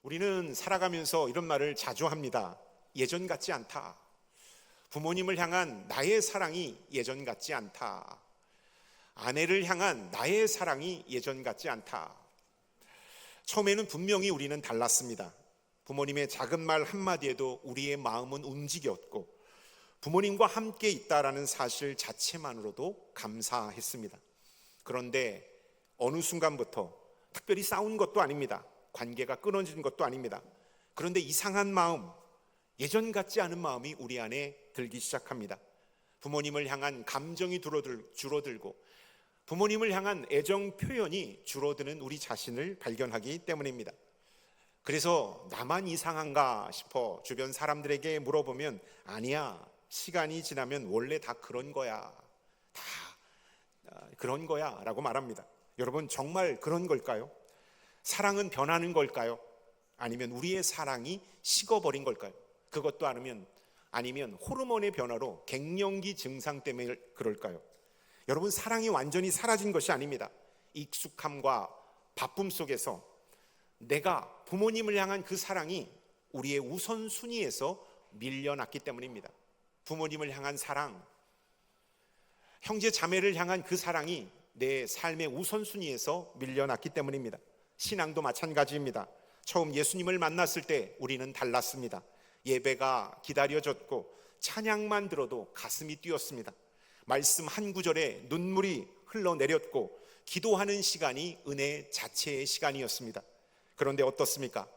우리는 살아가면서 이런 말을 자주 합니다. 예전 같지 않다. 부모님을 향한 나의 사랑이 예전 같지 않다. 아내를 향한 나의 사랑이 예전 같지 않다. 처음에는 분명히 우리는 달랐습니다. 부모님의 작은 말 한마디에도 우리의 마음은 움직였고 부모님과 함께 있다라는 사실 자체만으로도 감사했습니다. 그런데 어느 순간부터 특별히 싸운 것도 아닙니다. 관계가 끊어진 것도 아닙니다. 그런데 이상한 마음, 예전 같지 않은 마음이 우리 안에 들기 시작합니다. 부모님을 향한 감정이 줄어들고 부모님을 향한 애정 표현이 줄어드는 우리 자신을 발견하기 때문입니다. 그래서 나만 이상한가 싶어 주변 사람들에게 물어보면 아니야, 시간이 지나면 원래 다 그런 거야, 다 그런 거야 라고 말합니다. 여러분, 정말 그런 걸까요? 사랑은 변하는 걸까요? 아니면 우리의 사랑이 식어버린 걸까요? 그것도 아니면 호르몬의 변화로 갱년기 증상 때문에 그럴까요? 여러분, 사랑이 완전히 사라진 것이 아닙니다. 익숙함과 바쁨 속에서 내가 부모님을 향한 그 사랑이 우리의 우선순위에서 밀려났기 때문입니다. 부모님을 향한 사랑, 형제 자매를 향한 그 사랑이 내 삶의 우선순위에서 밀려났기 때문입니다. 신앙도 마찬가지입니다. 처음 예수님을 만났을 때 우리는 달랐습니다. 예배가 기다려졌고 찬양만 들어도 가슴이 뛰었습니다. 말씀 한 구절에 눈물이 흘러내렸고 기도하는 시간이 은혜 자체의 시간이었습니다. 그런데 어떻습니까?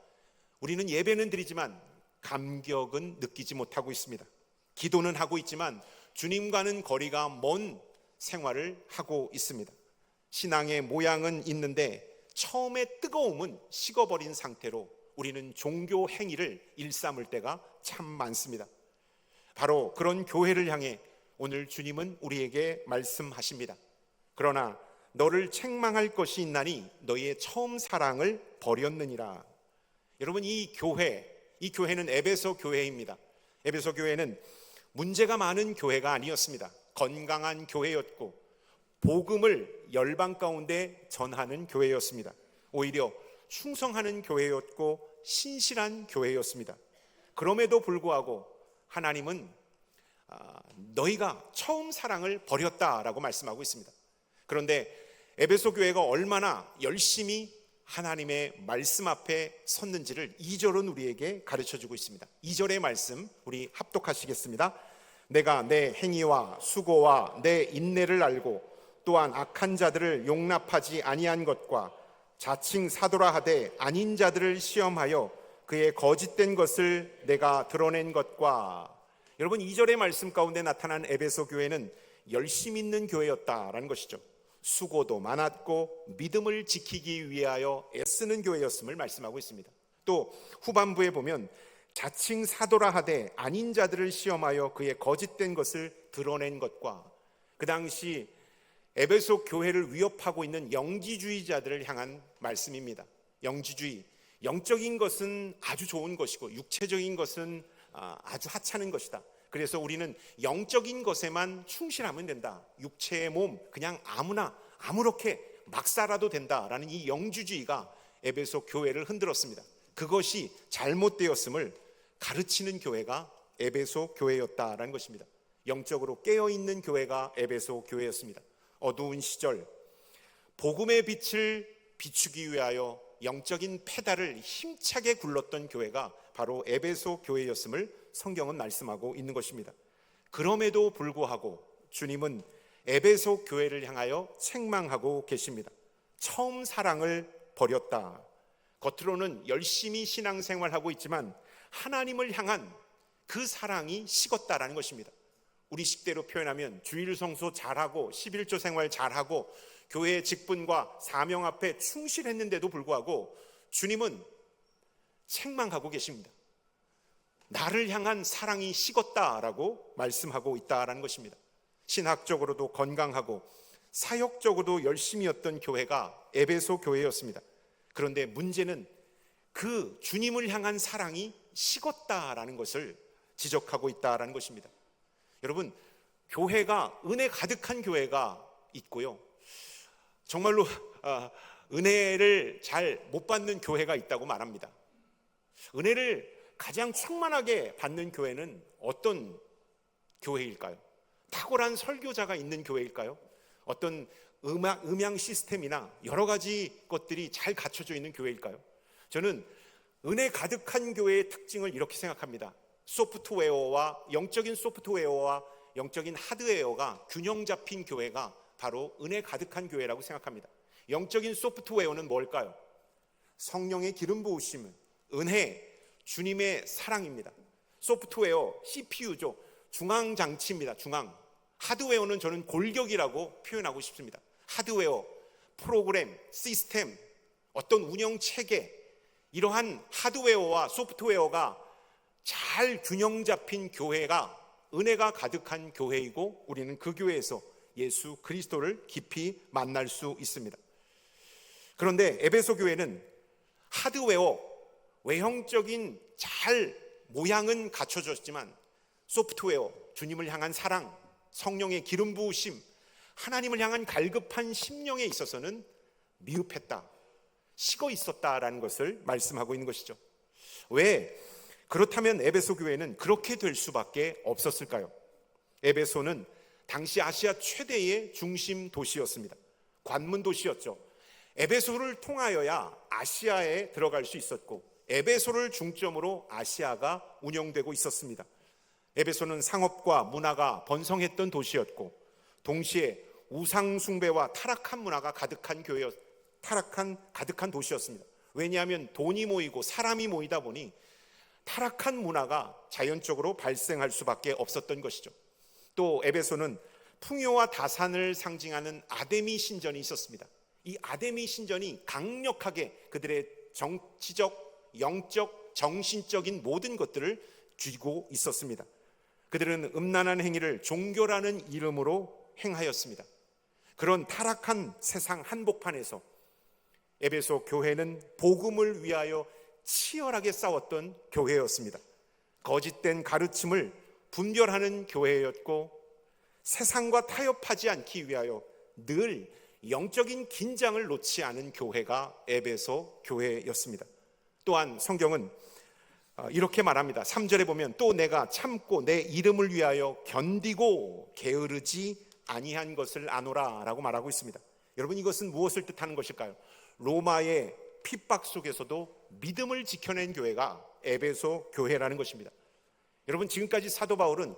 우리는 예배는 드리지만 감격은 느끼지 못하고 있습니다. 기도는 하고 있지만 주님과는 거리가 먼 생활을 하고 있습니다. 신앙의 모양은 있는데 처음의 뜨거움은 식어버린 상태로 우리는 종교 행위를 일삼을 때가 참 많습니다. 바로 그런 교회를 향해 오늘 주님은 우리에게 말씀하십니다. 그러나 너를 책망할 것이 있나니 너의 처음 사랑을 버렸느니라. 여러분, 이 교회는 에베소 교회입니다. 에베소 교회는 문제가 많은 교회가 아니었습니다. 건강한 교회였고 복음을 열방 가운데 전하는 교회였습니다. 오히려 충성하는 교회였고 신실한 교회였습니다. 그럼에도 불구하고 하나님은 너희가 처음 사랑을 버렸다라고 말씀하고 있습니다. 그런데 에베소 교회가 얼마나 열심히 하나님의 말씀 앞에 섰는지를 2절은 우리에게 가르쳐주고 있습니다. 2절의 말씀 우리 합독하시겠습니다. 내가 내 행위와 수고와 내 인내를 알고 또한 악한 자들을 용납하지 아니한 것과 자칭 사도라 하되 아닌 자들을 시험하여 그의 거짓된 것을 내가 드러낸 것과. 여러분, 2절의 말씀 가운데 나타난 에베소 교회는 열심 있는 교회였다라는 것이죠. 수고도 많았고 믿음을 지키기 위하여 애쓰는 교회였음을 말씀하고 있습니다. 또 후반부에 보면 자칭 사도라 하되 아닌 자들을 시험하여 그의 거짓된 것을 드러낸 것과, 그 당시 에베소 교회를 위협하고 있는 영지주의자들을 향한 말씀입니다. 영지주의, 영적인 것은 아주 좋은 것이고 육체적인 것은 아주 하찮은 것이다. 그래서 우리는 영적인 것에만 충실하면 된다. 육체의 몸 그냥 아무렇게 막 살아도 된다라는 이 영지주의가 에베소 교회를 흔들었습니다. 그것이 잘못되었음을 가르치는 교회가 에베소 교회였다라는 것입니다. 영적으로 깨어있는 교회가 에베소 교회였습니다. 어두운 시절 복음의 빛을 비추기 위하여 영적인 페달을 힘차게 굴렀던 교회가 바로 에베소 교회였음을 성경은 말씀하고 있는 것입니다. 그럼에도 불구하고 주님은 에베소 교회를 향하여 책망하고 계십니다. 처음 사랑을 버렸다. 겉으로는 열심히 신앙생활하고 있지만 하나님을 향한 그 사랑이 식었다라는 것입니다. 우리 식대로 표현하면 주일 성수 잘하고 11조 생활 잘하고 교회의 직분과 사명 앞에 충실했는데도 불구하고 주님은 책망하고 계십니다. 나를 향한 사랑이 식었다라고 말씀하고 있다라는 것입니다. 신학적으로도 건강하고 사역적으로도 열심이었던 교회가 에베소 교회였습니다. 그런데 문제는 그 주님을 향한 사랑이 식었다라는 것을 지적하고 있다라는 것입니다. 여러분, 교회가 은혜 가득한 교회가 있고요, 정말로 은혜를 잘 못 받는 교회가 있다고 말합니다. 은혜를 가장 충만하게 받는 교회는 어떤 교회일까요? 탁월한 설교자가 있는 교회일까요? 어떤 음향 시스템이나 여러 가지 것들이 잘 갖춰져 있는 교회일까요? 저는 은혜 가득한 교회의 특징을 이렇게 생각합니다. 영적인 소프트웨어와 영적인 하드웨어가 균형 잡힌 교회가 바로 은혜 가득한 교회라고 생각합니다. 영적인 소프트웨어는 뭘까요? 성령의 기름 부으심은 은혜, 주님의 사랑입니다. 소프트웨어, CPU죠. 중앙장치입니다. 하드웨어는 저는 골격이라고 표현하고 싶습니다. 하드웨어, 프로그램, 시스템, 어떤 운영체계, 이러한 하드웨어와 소프트웨어가 잘 균형 잡힌 교회가 은혜가 가득한 교회이고, 우리는 그 교회에서 예수 그리스도를 깊이 만날 수 있습니다. 그런데 에베소 교회는 하드웨어, 외형적인 잘 모양은 갖춰졌지만 소프트웨어, 주님을 향한 사랑, 성령의 기름 부으심, 하나님을 향한 갈급한 심령에 있어서는 미흡했다, 식어 있었다라는 것을 말씀하고 있는 것이죠. 왜 그렇다면 에베소 교회는 그렇게 될 수밖에 없었을까요? 에베소는 당시 아시아 최대의 중심 도시였습니다. 관문 도시였죠. 에베소를 통하여야 아시아에 들어갈 수 있었고, 에베소를 중점으로 아시아가 운영되고 있었습니다. 에베소는 상업과 문화가 번성했던 도시였고, 동시에 우상 숭배와 타락한 문화가 가득한 가득한 도시였습니다. 왜냐하면 돈이 모이고 사람이 모이다 보니 타락한 문화가 자연적으로 발생할 수밖에 없었던 것이죠. 또 에베소는 풍요와 다산을 상징하는 아데미 신전이 있었습니다. 이 아데미 신전이 강력하게 그들의 정치적, 영적, 정신적인 모든 것들을 쥐고 있었습니다. 그들은 음란한 행위를 종교라는 이름으로 행하였습니다. 그런 타락한 세상 한복판에서 에베소 교회는 복음을 위하여 치열하게 싸웠던 교회였습니다. 거짓된 가르침을 분별하는 교회였고, 세상과 타협하지 않기 위하여 늘 영적인 긴장을 놓지 않은 교회가 에베소 교회였습니다. 또한 성경은 이렇게 말합니다. 3절에 보면 또 내가 참고 내 이름을 위하여 견디고 게으르지 아니한 것을 아노라 라고 말하고 있습니다. 여러분, 이것은 무엇을 뜻하는 것일까요? 로마의 핍박 속에서도 믿음을 지켜낸 교회가 에베소 교회라는 것입니다. 여러분, 지금까지 사도 바울은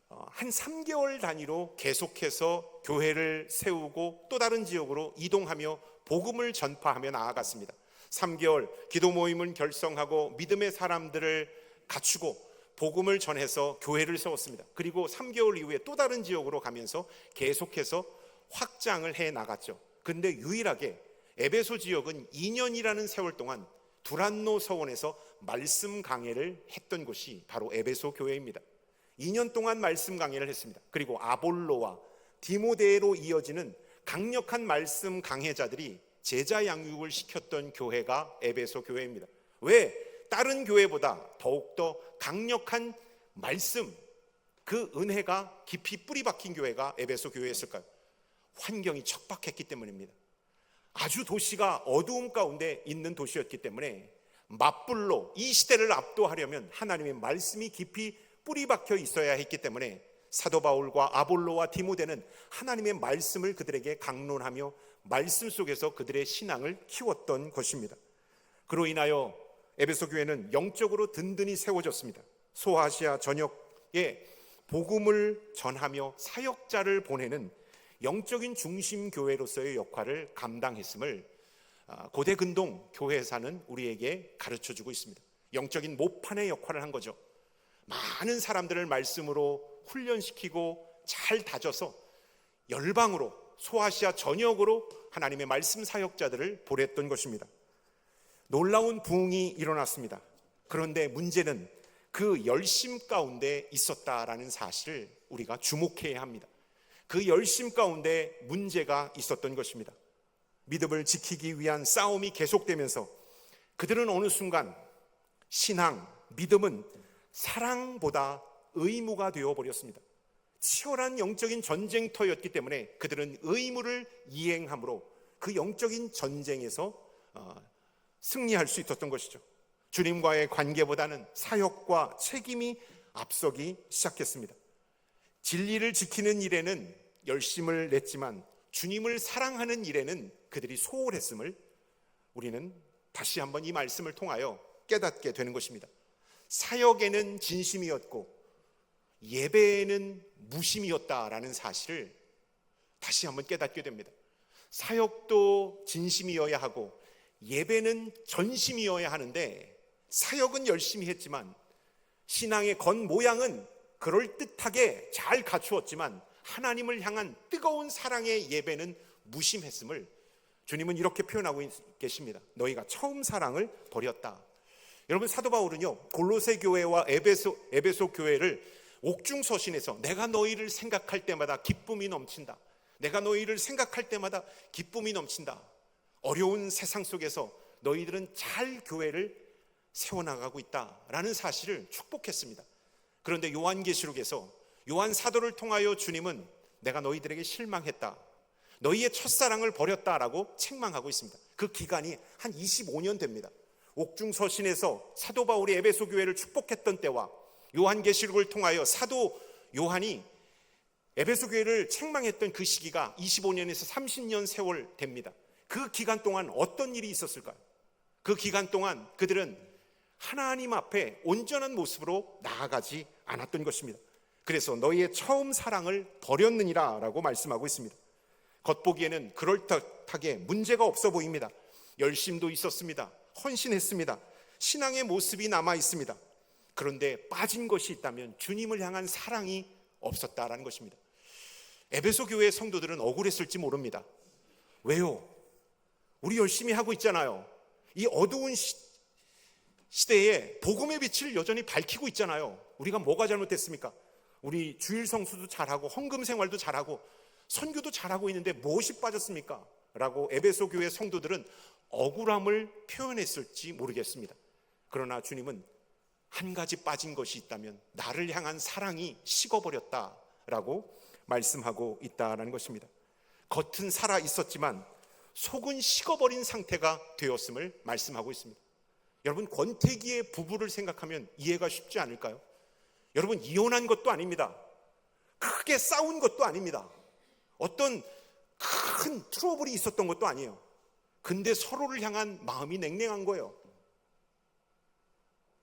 한 3개월 단위로 계속해서 교회를 세우고 또 다른 지역으로 이동하며 복음을 전파하며 나아갔습니다. 3개월 기도 모임을 결성하고 믿음의 사람들을 갖추고 복음을 전해서 교회를 세웠습니다. 그리고 3개월 이후에 또 다른 지역으로 가면서 계속해서 확장을 해 나갔죠. 근데 유일하게 에베소 지역은 2년이라는 세월 동안 두란노 서원에서 말씀 강해를 했던 곳이 바로 에베소 교회입니다. 2년 동안 말씀 강해를 했습니다. 그리고 아볼로와 디모데로 이어지는 강력한 말씀 강해자들이 제자 양육을 시켰던 교회가 에베소 교회입니다. 왜? 다른 교회보다 더욱더 강력한 말씀, 그 은혜가 깊이 뿌리 박힌 교회가 에베소 교회였을까요? 환경이 척박했기 때문입니다. 아주 도시가 어두움 가운데 있는 도시였기 때문에 맞불로 이 시대를 압도하려면 하나님의 말씀이 깊이 뿌리 박혀 있어야 했기 때문에 사도 바울과 아볼로와 디모데는 하나님의 말씀을 그들에게 강론하며 말씀 속에서 그들의 신앙을 키웠던 것입니다. 그로 인하여 에베소 교회는 영적으로 든든히 세워졌습니다. 소아시아 전역에 복음을 전하며 사역자를 보내는 영적인 중심 교회로서의 역할을 감당했음을 고대 근동 교회사는 우리에게 가르쳐주고 있습니다. 영적인 모판의 역할을 한 거죠. 많은 사람들을 말씀으로 훈련시키고 잘 다져서 열방으로, 소아시아 전역으로 하나님의 말씀 사역자들을 보냈던 것입니다. 놀라운 부흥이 일어났습니다. 그런데 문제는 그 열심 가운데 있었다라는 사실을 우리가 주목해야 합니다. 그 열심 가운데 문제가 있었던 것입니다. 믿음을 지키기 위한 싸움이 계속되면서 그들은 어느 순간 신앙, 믿음은 사랑보다 의무가 되어버렸습니다. 치열한 영적인 전쟁터였기 때문에 그들은 의무를 이행함으로 그 영적인 전쟁에서 승리할 수 있었던 것이죠. 주님과의 관계보다는 사역과 책임이 앞서기 시작했습니다. 진리를 지키는 일에는 열심을 냈지만 주님을 사랑하는 일에는 그들이 소홀했음을 우리는 다시 한번 이 말씀을 통하여 깨닫게 되는 것입니다. 사역에는 진심이었고 예배에는 무심이었다라는 사실을 다시 한번 깨닫게 됩니다. 사역도 진심이어야 하고 예배는 전심이어야 하는데, 사역은 열심히 했지만 신앙의 겉모양은 그럴듯하게 잘 갖추었지만 하나님을 향한 뜨거운 사랑의 예배는 무심했음을 주님은 이렇게 표현하고 계십니다. 너희가 처음 사랑을 버렸다. 여러분, 사도 바울은요, 골로새 교회와 에베소 교회를 옥중서신에서 내가 너희를 생각할 때마다 기쁨이 넘친다, 내가 너희를 생각할 때마다 기쁨이 넘친다, 어려운 세상 속에서 너희들은 잘 교회를 세워나가고 있다라는 사실을 축복했습니다. 그런데 요한계시록에서 요한 사도를 통하여 주님은 내가 너희들에게 실망했다, 너희의 첫사랑을 버렸다라고 책망하고 있습니다. 그 기간이 한 25년 됩니다. 옥중서신에서 사도 바울이 에베소 교회를 축복했던 때와 요한계시록을 통하여 사도 요한이 에베소 교회를 책망했던 그 시기가 25년에서 30년 세월 됩니다. 그 기간 동안 어떤 일이 있었을까요? 그 기간 동안 그들은 하나님 앞에 온전한 모습으로 나아가지 않았던 것입니다. 그래서 너희의 처음 사랑을 버렸느니라 라고 말씀하고 있습니다. 겉보기에는 그럴듯하게 문제가 없어 보입니다. 열심도 있었습니다. 헌신했습니다. 신앙의 모습이 남아 있습니다. 그런데 빠진 것이 있다면 주님을 향한 사랑이 없었다라는 것입니다. 에베소 교회의 성도들은 억울했을지 모릅니다. 왜요? 우리 열심히 하고 있잖아요. 이 어두운 시대에 복음의 빛을 여전히 밝히고 있잖아요. 우리가 뭐가 잘못됐습니까? 우리 주일 성수도 잘하고 헌금 생활도 잘하고 선교도 잘하고 있는데 무엇이 빠졌습니까? 라고 에베소 교회 성도들은 억울함을 표현했을지 모르겠습니다. 그러나 주님은 한 가지 빠진 것이 있다면 나를 향한 사랑이 식어버렸다라고 말씀하고 있다는 것입니다. 겉은 살아 있었지만 속은 식어버린 상태가 되었음을 말씀하고 있습니다. 여러분, 권태기의 부부를 생각하면 이해가 쉽지 않을까요? 여러분, 이혼한 것도 아닙니다. 크게 싸운 것도 아닙니다. 어떤 큰 트러블이 있었던 것도 아니에요. 근데 서로를 향한 마음이 냉랭한 거예요.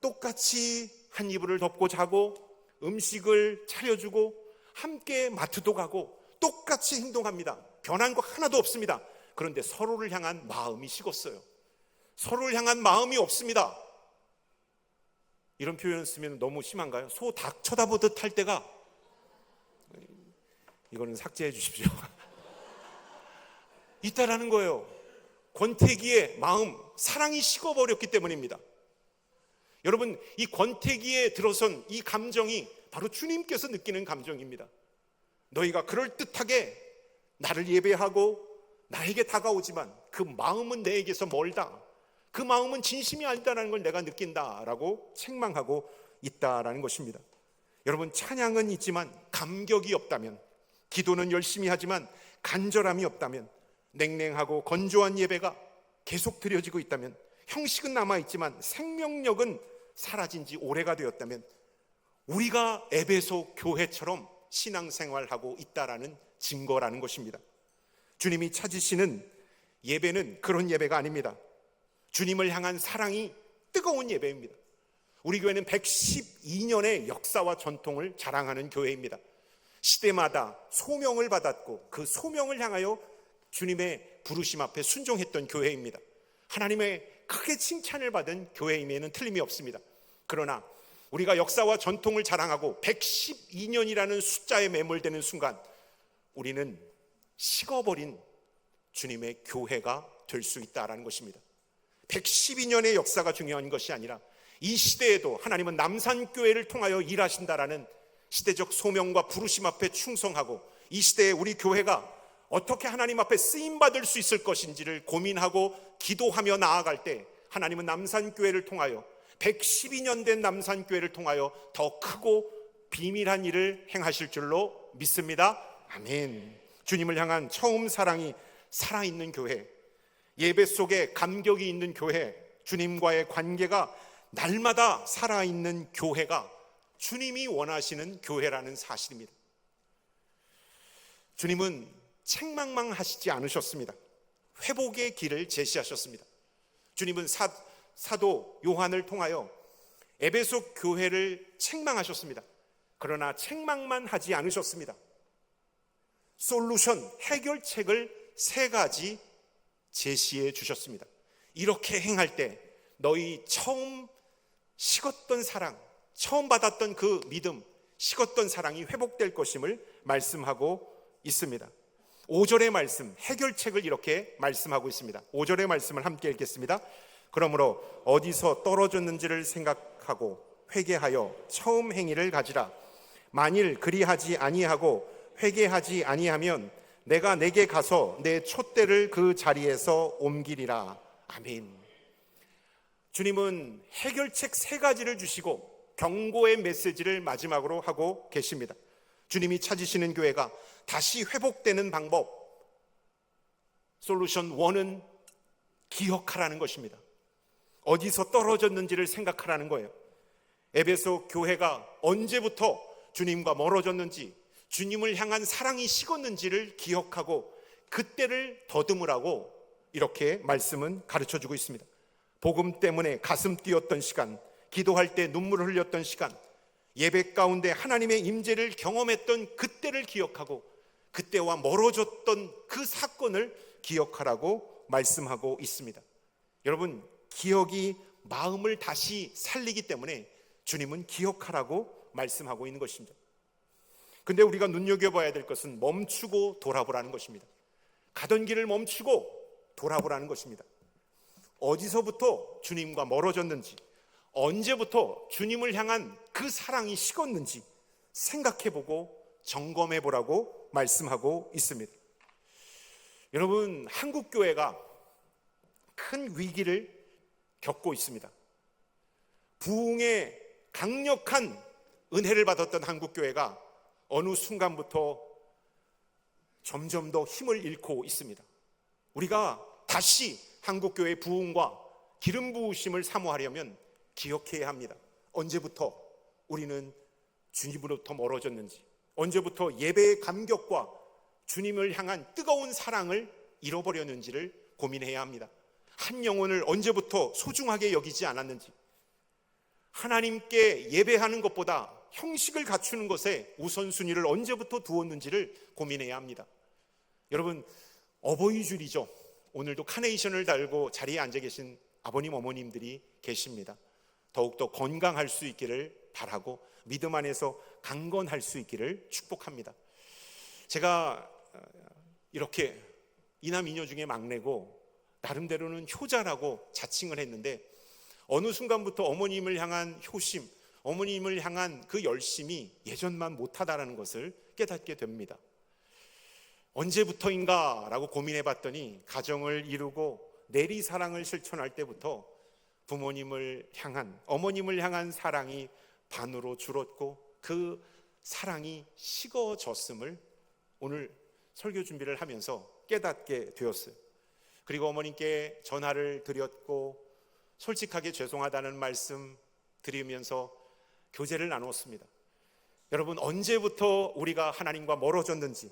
똑같이 한 이불을 덮고 자고 음식을 차려주고 함께 마트도 가고 똑같이 행동합니다. 변한 거 하나도 없습니다. 그런데 서로를 향한 마음이 식었어요. 서로를 향한 마음이 없습니다. 이런 표현을 쓰면 너무 심한가요? 소 닭 쳐다보듯 할 때가, 이거는 삭제해 주십시오. 있다라는 거예요. 권태기의 마음, 사랑이 식어버렸기 때문입니다. 여러분, 이 권태기에 들어선 이 감정이 바로 주님께서 느끼는 감정입니다. 너희가 그럴듯하게 나를 예배하고 나에게 다가오지만 그 마음은 내게서 멀다, 그 마음은 진심이 아니다라는 걸 내가 느낀다라고 책망하고 있다라는 것입니다. 여러분, 찬양은 있지만 감격이 없다면, 기도는 열심히 하지만 간절함이 없다면, 냉랭하고 건조한 예배가 계속 드려지고 있다면, 형식은 남아있지만 생명력은 사라진 지 오래가 되었다면 우리가 에베소 교회처럼 신앙생활하고 있다라는 증거라는 것입니다. 주님이 찾으시는 예배는 그런 예배가 아닙니다. 주님을 향한 사랑이 뜨거운 예배입니다. 우리 교회는 112년의 역사와 전통을 자랑하는 교회입니다. 시대마다 소명을 받았고 그 소명을 향하여 주님의 부르심 앞에 순종했던 교회입니다. 하나님의 크게 칭찬을 받은 교회임에는 틀림이 없습니다. 그러나 우리가 역사와 전통을 자랑하고 112년이라는 숫자에 매몰되는 순간 우리는 식어버린 주님의 교회가 될 수 있다는 것입니다. 112년의 역사가 중요한 것이 아니라 이 시대에도 하나님은 남산교회를 통하여 일하신다라는 시대적 소명과 부르심 앞에 충성하고 이 시대에 우리 교회가 어떻게 하나님 앞에 쓰임받을 수 있을 것인지를 고민하고 기도하며 나아갈 때 하나님은 남산교회를 통하여 112년 된 남산교회를 통하여 더 크고 비밀한 일을 행하실 줄로 믿습니다. 아멘. 주님을 향한 처음 사랑이 살아있는 교회, 예배 속에 감격이 있는 교회, 주님과의 관계가 날마다 살아있는 교회가 주님이 원하시는 교회라는 사실입니다. 주님은 책망만 하시지 않으셨습니다. 회복의 길을 제시하셨습니다. 주님은 사도 요한을 통하여 에베소 교회를 책망하셨습니다. 그러나 책망만 하지 않으셨습니다. 솔루션, 해결책을 3가지 제시해 주셨습니다. 이렇게 행할 때 너희 처음 식었던 사랑, 처음 받았던 그 믿음, 식었던 사랑이 회복될 것임을 말씀하고 있습니다. 5절의 말씀, 해결책을 이렇게 말씀하고 있습니다. 5절의 말씀을 함께 읽겠습니다. 그러므로 어디서 떨어졌는지를 생각하고 회개하여 처음 행위를 가지라. 만일 그리하지 아니하고 회개하지 아니하면 내가 내게 가서 내 촛대를 그 자리에서 옮기리라. 아멘. 주님은 해결책 3가지를 주시고 경고의 메시지를 마지막으로 하고 계십니다. 주님이 찾으시는 교회가 다시 회복되는 방법, 솔루션 1은 기억하라는 것입니다. 어디서 떨어졌는지를 생각하라는 거예요. 에베소 교회가 언제부터 주님과 멀어졌는지, 주님을 향한 사랑이 식었는지를 기억하고 그때를 더듬으라고 이렇게 말씀은 가르쳐주고 있습니다. 복음 때문에 가슴 뛰었던 시간, 기도할 때 눈물을 흘렸던 시간, 예배 가운데 하나님의 임재를 경험했던 그때를 기억하고 그때와 멀어졌던 그 사건을 기억하라고 말씀하고 있습니다. 여러분, 기억이 마음을 다시 살리기 때문에 주님은 기억하라고 말씀하고 있는 것입니다. 근데 우리가 눈여겨봐야 될 것은 멈추고 돌아보라는 것입니다. 가던 길을 멈추고 돌아보라는 것입니다. 어디서부터 주님과 멀어졌는지, 언제부터 주님을 향한 그 사랑이 식었는지 생각해보고 점검해보라고 말씀하고 있습니다. 여러분, 한국교회가 큰 위기를 겪고 있습니다. 부흥의 강력한 은혜를 받았던 한국교회가 어느 순간부터 점점 더 힘을 잃고 있습니다. 우리가 다시 한국교회의 부흥과 기름 부으심을 사모하려면 기억해야 합니다. 언제부터 우리는 주님으로부터 멀어졌는지, 언제부터 예배의 감격과 주님을 향한 뜨거운 사랑을 잃어버렸는지를 고민해야 합니다. 한 영혼을 언제부터 소중하게 여기지 않았는지, 하나님께 예배하는 것보다 형식을 갖추는 것에 우선순위를 언제부터 두었는지를 고민해야 합니다. 여러분, 어버이줄이죠. 오늘도 카네이션을 달고 자리에 앉아 계신 아버님, 어머님들이 계십니다. 더욱더 건강할 수 있기를 바라고 믿음 안에서 강건할 수 있기를 축복합니다. 제가 이렇게 이남 이녀 중에 막내고 나름대로는 효자라고 자칭을 했는데 어느 순간부터 어머님을 향한 효심, 어머님을 향한 그 열심이 예전만 못하다라는 것을 깨닫게 됩니다. 언제부터인가 라고 고민해 봤더니 가정을 이루고 내리사랑을 실천할 때부터 부모님을 향한, 어머님을 향한 사랑이 반으로 줄었고 그 사랑이 식어졌음을 오늘 설교 준비를 하면서 깨닫게 되었어요. 그리고 어머님께 전화를 드렸고 솔직하게 죄송하다는 말씀 드리면서 교제를 나눴습니다. 여러분, 언제부터 우리가 하나님과 멀어졌는지,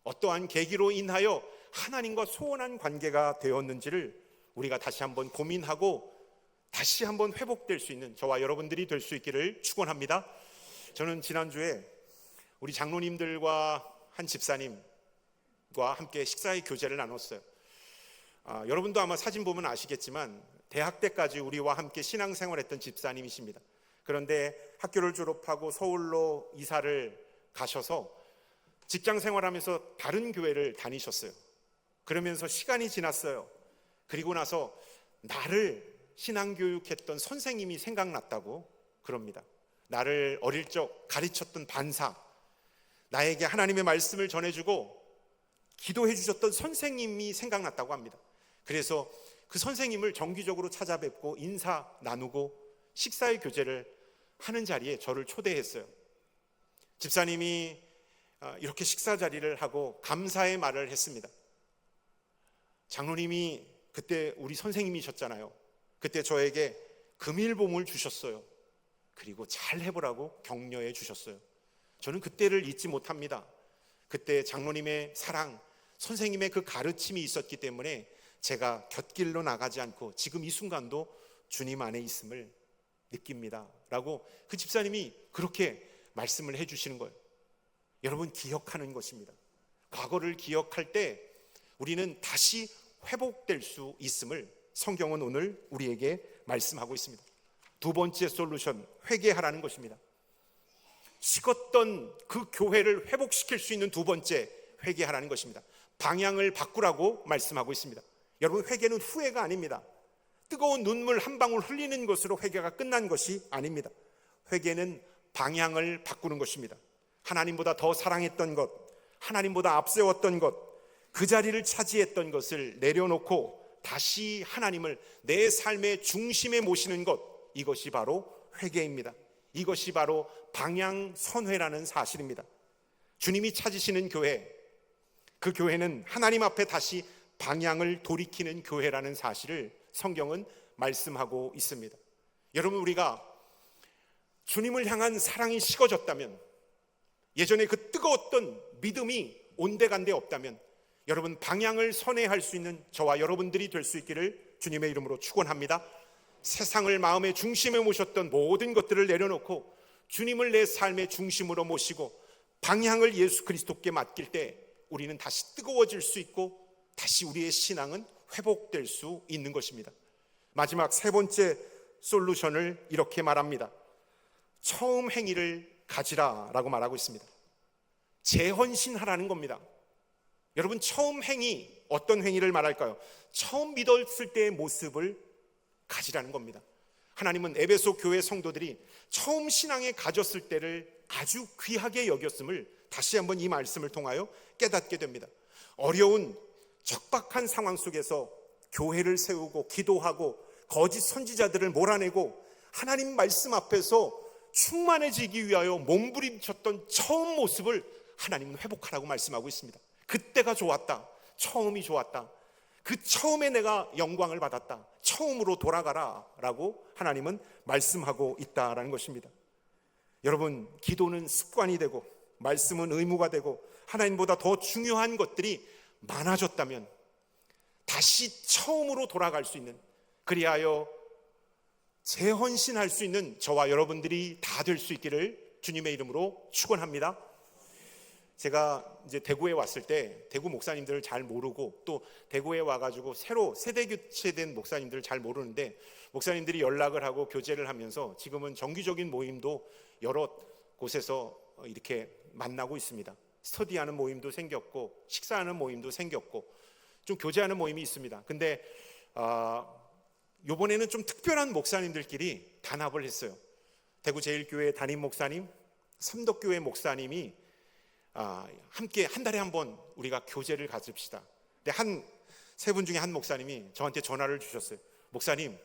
어떠한 계기로 인하여 하나님과 소원한 관계가 되었는지를 우리가 다시 한번 고민하고 다시 한번 회복될 수 있는 저와 여러분들이 될 수 있기를 축원합니다. 저는 지난주에 우리 장로님들과 한 집사님과 함께 식사의 교제를 나눴어요. 여러분도 아마 사진 보면 아시겠지만 대학 때까지 우리와 함께 신앙생활했던 집사님이십니다. 그런데 학교를 졸업하고 서울로 이사를 가셔서 직장 생활하면서 다른 교회를 다니셨어요. 그러면서 시간이 지났어요. 그리고 나서 나를 신앙교육했던 선생님이 생각났다고 그럽니다. 나를 어릴 적 가르쳤던 반사, 나에게 하나님의 말씀을 전해주고 기도해 주셨던 선생님이 생각났다고 합니다. 그래서 그 선생님을 정기적으로 찾아뵙고 인사 나누고 식사의 교제를 하는 자리에 저를 초대했어요. 집사님이 이렇게 식사 자리를 하고 감사의 말을 했습니다. 장로님이 그때 우리 선생님이셨잖아요. 그때 저에게 금일봉을 주셨어요. 그리고 잘 해보라고 격려해 주셨어요. 저는 그때를 잊지 못합니다. 그때 장로님의 사랑, 선생님의 그 가르침이 있었기 때문에 제가 곁길로 나가지 않고 지금 이 순간도 주님 안에 있음을 느낍니다 라고 그 집사님이 그렇게 말씀을 해주시는 거예요. 여러분, 기억하는 것입니다. 과거를 기억할 때 우리는 다시 회복될 수 있음을 성경은 오늘 우리에게 말씀하고 있습니다. 두 번째 솔루션, 회개하라는 것입니다. 식었던 그 교회를 회복시킬 수 있는 두 번째, 회개하라는 것입니다. 방향을 바꾸라고 말씀하고 있습니다. 여러분, 회개는 후회가 아닙니다. 뜨거운 눈물 한 방울 흘리는 것으로 회개가 끝난 것이 아닙니다. 회개는 방향을 바꾸는 것입니다. 하나님보다 더 사랑했던 것, 하나님보다 앞세웠던 것, 그 자리를 차지했던 것을 내려놓고 다시 하나님을 내 삶의 중심에 모시는 것, 이것이 바로 회개입니다. 이것이 바로 방향 선회라는 사실입니다. 주님이 찾으시는 교회, 그 교회는 하나님 앞에 다시 방향을 돌이키는 교회라는 사실을 성경은 말씀하고 있습니다. 여러분, 우리가 주님을 향한 사랑이 식어졌다면, 예전에 그 뜨거웠던 믿음이 온데간데 없다면, 여러분, 방향을 선회할 수 있는 저와 여러분들이 될 수 있기를 주님의 이름으로 축원합니다. 세상을 마음의 중심에 모셨던 모든 것들을 내려놓고 주님을 내 삶의 중심으로 모시고 방향을 예수 그리스도께 맡길 때 우리는 다시 뜨거워질 수 있고 다시 우리의 신앙은 회복될 수 있는 것입니다. 마지막 세 번째 솔루션을 이렇게 말합니다. 처음 행위를 가지라라고 말하고 있습니다. 재헌신하라는 겁니다. 여러분, 처음 행위, 어떤 행위를 말할까요? 처음 믿었을 때의 모습을 가지라는 겁니다. 하나님은 에베소 교회 성도들이 처음 신앙에 가졌을 때를 아주 귀하게 여겼음을 다시 한번 이 말씀을 통하여 깨닫게 됩니다. 어려운 척박한 상황 속에서 교회를 세우고 기도하고 거짓 선지자들을 몰아내고 하나님 말씀 앞에서 충만해지기 위하여 몸부림쳤던 처음 모습을 하나님은 회복하라고 말씀하고 있습니다. 그때가 좋았다. 처음이 좋았다. 그 처음에 내가 영광을 받았다. 처음으로 돌아가라 라고 하나님은 말씀하고 있다라는 것입니다. 여러분, 기도는 습관이 되고 말씀은 의무가 되고 하나님보다 더 중요한 것들이 많아졌다면 다시 처음으로 돌아갈 수 있는, 그리하여 재헌신할 수 있는 저와 여러분들이 다 될 수 있기를 주님의 이름으로 축원합니다. 제가 이제 대구에 왔을 때 대구 목사님들을 잘 모르고 또 대구에 와가지고 새로 세대 교체된 목사님들을 잘 모르는데 목사님들이 연락을 하고 교제를 하면서 지금은 정기적인 모임도 여러 곳에서 이렇게 만나고 있습니다. 스터디하는 모임도 생겼고 식사하는 모임도 생겼고 좀 교제하는 모임이 있습니다. 근데 이번에는 좀 특별한 목사님들끼리 단합을 했어요. 대구제일교회 담임 목사님, 삼덕교회 목사님이 함께 한 달에 한 번 우리가 교제를 가집시다. 근데 세 분 중에 한 목사님이 저한테 전화를 주셨어요. 목사님,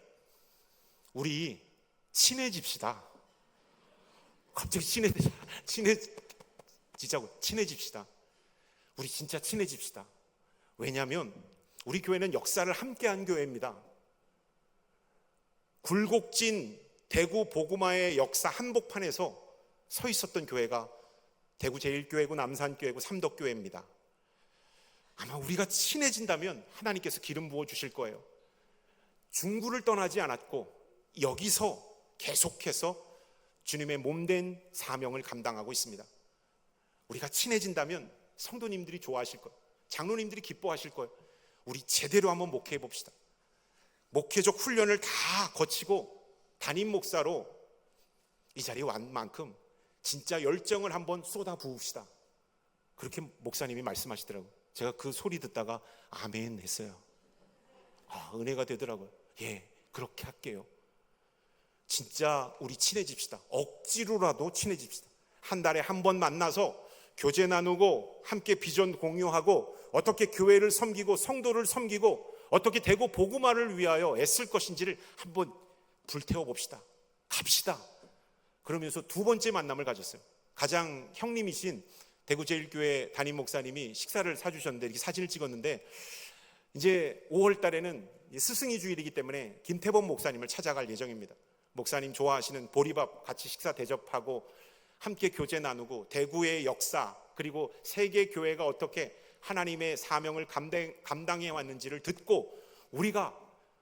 우리 친해집시다. 갑자기 친해집시다. 우리 진짜 친해집시다. 왜냐하면 우리 교회는 역사를 함께한 교회입니다. 굴곡진 대구 복음화의 역사 한복판에서 서 있었던 교회가 대구 제일교회고 남산교회고 삼덕교회입니다. 아마 우리가 친해진다면 하나님께서 기름 부어 주실 거예요. 중구를 떠나지 않았고 여기서 계속해서 주님의 몸된 사명을 감당하고 있습니다. 우리가 친해진다면 성도님들이 좋아하실 거예요. 장로님들이 기뻐하실 거예요. 우리 제대로 한번 목회해 봅시다. 목회적 훈련을 다 거치고 담임 목사로 이 자리에 온 만큼 진짜 열정을 한번 쏟아 부읍시다. 그렇게 목사님이 말씀하시더라고요. 제가 그 소리 듣다가 아멘 했어요. 은혜가 되더라고요. 예, 그렇게 할게요. 진짜 우리 친해집시다. 억지로라도 친해집시다. 한 달에 한 번 만나서 교제 나누고 함께 비전 공유하고 어떻게 교회를 섬기고 성도를 섬기고 어떻게 대구 복음화를 위하여 애쓸 것인지를 한번 불태워 봅시다. 갑시다. 그러면서 두 번째 만남을 가졌어요. 가장 형님이신 대구제일교회 담임 목사님이 식사를 사주셨는데 이렇게 사진을 찍었는데 이제 5월 달에는 스승의 주일이기 때문에 김태범 목사님을 찾아갈 예정입니다. 목사님 좋아하시는 보리밥 같이 식사 대접하고 함께 교제 나누고 대구의 역사 그리고 세계 교회가 어떻게 하나님의 사명을 감당해 왔는지를 듣고 우리가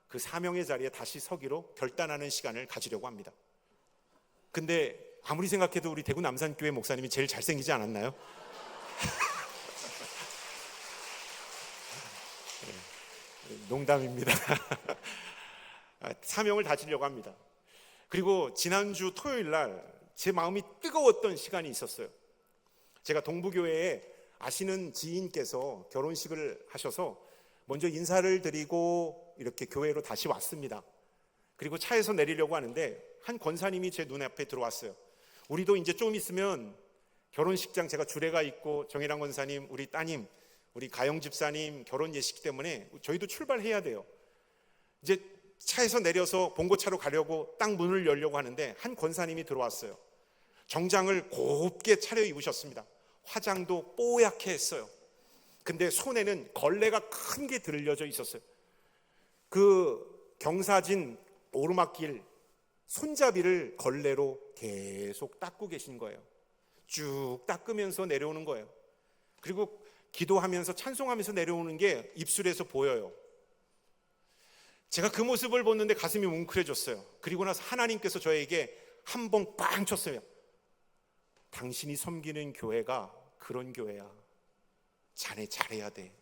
그 사명의 자리에 다시 서기로 결단하는 시간을 가지려고 합니다. 근데 아무리 생각해도 우리 대구 남산교회 목사님이 제일 잘생기지 않았나요? 농담입니다. 사명을 다지려고 합니다. 그리고 지난주 토요일 날 제 마음이 뜨거웠던 시간이 있었어요. 제가 동부교회에 아시는 지인께서 결혼식을 하셔서 먼저 인사를 드리고 이렇게 교회로 다시 왔습니다. 그리고 차에서 내리려고 하는데 한 권사님이 제 눈앞에 들어왔어요. 우리도 이제 좀 있으면 결혼식장, 제가 주례가 있고 정혜랑 권사님, 우리 따님, 우리 가영 집사님 결혼 예식 때문에 저희도 출발해야 돼요. 이제 차에서 내려서 봉고차로 가려고 딱 문을 열려고 하는데 한 권사님이 들어왔어요. 정장을 곱게 차려입으셨습니다. 화장도 뽀얗게 했어요. 근데 손에는 걸레가 큰 게 들려져 있었어요. 그 경사진 오르막길 손잡이를 걸레로 계속 닦고 계신 거예요. 쭉 닦으면서 내려오는 거예요. 그리고 기도하면서 찬송하면서 내려오는 게 입술에서 보여요. 제가 그 모습을 보는데 가슴이 뭉클해졌어요. 그리고 나서 하나님께서 저에게 한 번 빵 쳤어요. 당신이 섬기는 교회가 그런 교회야. 자네 잘해야 돼.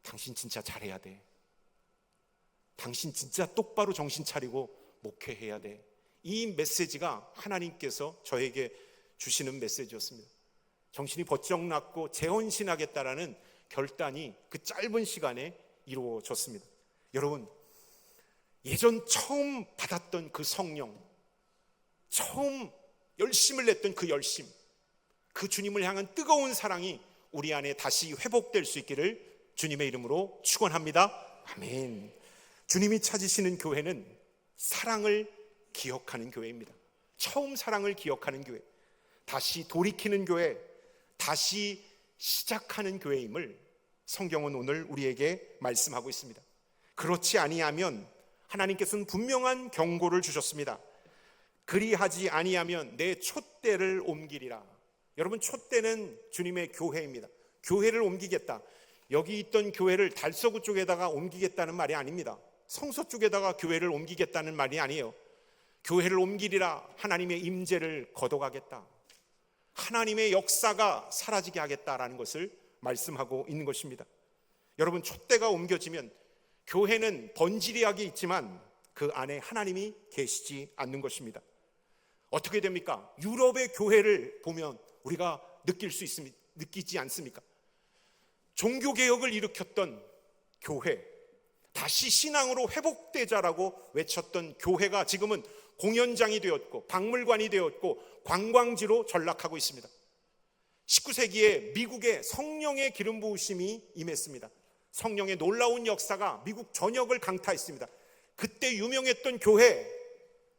당신 진짜 잘해야 돼. 당신 진짜 똑바로 정신 차리고 목회해야 돼. 이 메시지가 하나님께서 저에게 주시는 메시지였습니다. 정신이 번쩍 났고 재혼신하겠다라는 결단이 그 짧은 시간에 이루어졌습니다. 여러분, 예전 처음 받았던 그 성령, 처음 열심을 냈던 그 열심, 그 주님을 향한 뜨거운 사랑이 우리 안에 다시 회복될 수 있기를 주님의 이름으로 축원합니다. 아멘. 주님이 찾으시는 교회는 사랑을 기억하는 교회입니다. 처음 사랑을 기억하는 교회, 다시 돌이키는 교회, 다시 시작하는 교회임을 성경은 오늘 우리에게 말씀하고 있습니다. 그렇지 아니하면 하나님께서는 분명한 경고를 주셨습니다. 그리하지 아니하면 내 촛대를 옮기리라. 여러분, 촛대는 주님의 교회입니다. 교회를 옮기겠다. 여기 있던 교회를 달서구 쪽에다가 옮기겠다는 말이 아닙니다. 성서 쪽에다가 교회를 옮기겠다는 말이 아니에요. 교회를 옮기리라. 하나님의 임재를 걷어가겠다. 하나님의 역사가 사라지게 하겠다라는 것을 말씀하고 있는 것입니다. 여러분, 촛대가 옮겨지면 교회는 번지르하게 있지만 그 안에 하나님이 계시지 않는 것입니다. 어떻게 됩니까? 유럽의 교회를 보면 우리가 느끼지 않습니까? 종교개혁을 일으켰던 교회, 다시 신앙으로 회복되자라고 외쳤던 교회가 지금은 공연장이 되었고 박물관이 되었고 관광지로 전락하고 있습니다. 19세기에 미국에 성령의 기름 부으심이 임했습니다. 성령의 놀라운 역사가 미국 전역을 강타했습니다. 그때 유명했던 교회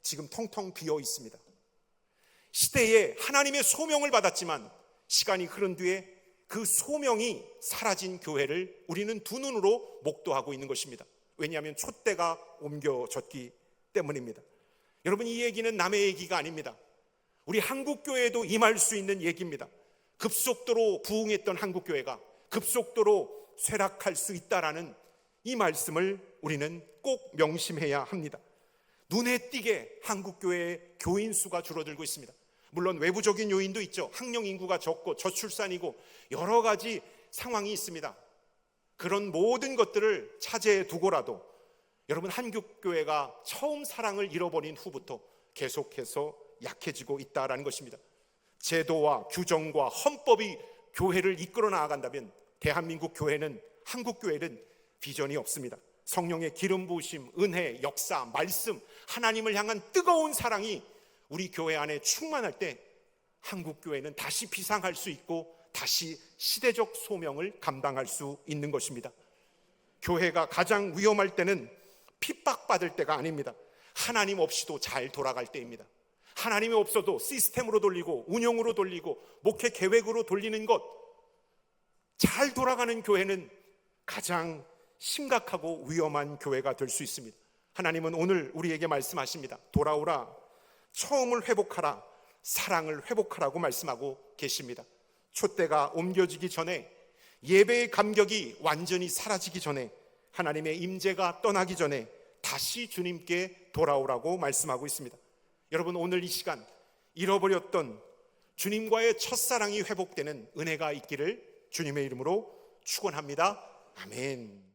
지금 텅텅 비어 있습니다. 시대에 하나님의 소명을 받았지만 시간이 흐른 뒤에 그 소명이 사라진 교회를 우리는 두 눈으로 목도하고 있는 것입니다. 왜냐하면 촛대가 옮겨졌기 때문입니다. 여러분, 이 얘기는 남의 얘기가 아닙니다. 우리 한국교회에도 임할 수 있는 얘기입니다. 급속도로 부흥했던 한국교회가 급속도로 쇠락할 수 있다라는 이 말씀을 우리는 꼭 명심해야 합니다. 눈에 띄게 한국교회의 교인 수가 줄어들고 있습니다. 물론 외부적인 요인도 있죠. 학령 인구가 적고 저출산이고 여러 가지 상황이 있습니다. 그런 모든 것들을 차지해 두고라도 여러분, 한국교회가 처음 사랑을 잃어버린 후부터 계속해서 약해지고 있다라는 것입니다. 제도와 규정과 헌법이 교회를 이끌어 나아간다면 대한민국 교회는, 한국교회는 비전이 없습니다. 성령의 기름 부으심, 은혜, 역사, 말씀, 하나님을 향한 뜨거운 사랑이 우리 교회 안에 충만할 때 한국교회는 다시 비상할 수 있고 다시 시대적 소명을 감당할 수 있는 것입니다. 교회가 가장 위험할 때는 핍박받을 때가 아닙니다. 하나님 없이도 잘 돌아갈 때입니다. 하나님이 없어도 시스템으로 돌리고 운영으로 돌리고 목회 계획으로 돌리는 것, 잘 돌아가는 교회는 가장 심각하고 위험한 교회가 될 수 있습니다. 하나님은 오늘 우리에게 말씀하십니다. 돌아오라, 처음을 회복하라, 사랑을 회복하라고 말씀하고 계십니다. 촛대가 옮겨지기 전에, 예배의 감격이 완전히 사라지기 전에, 하나님의 임재가 떠나기 전에 다시 주님께 돌아오라고 말씀하고 있습니다. 여러분, 오늘 이 시간 잃어버렸던 주님과의 첫사랑이 회복되는 은혜가 있기를 주님의 이름으로 축원합니다. 아멘.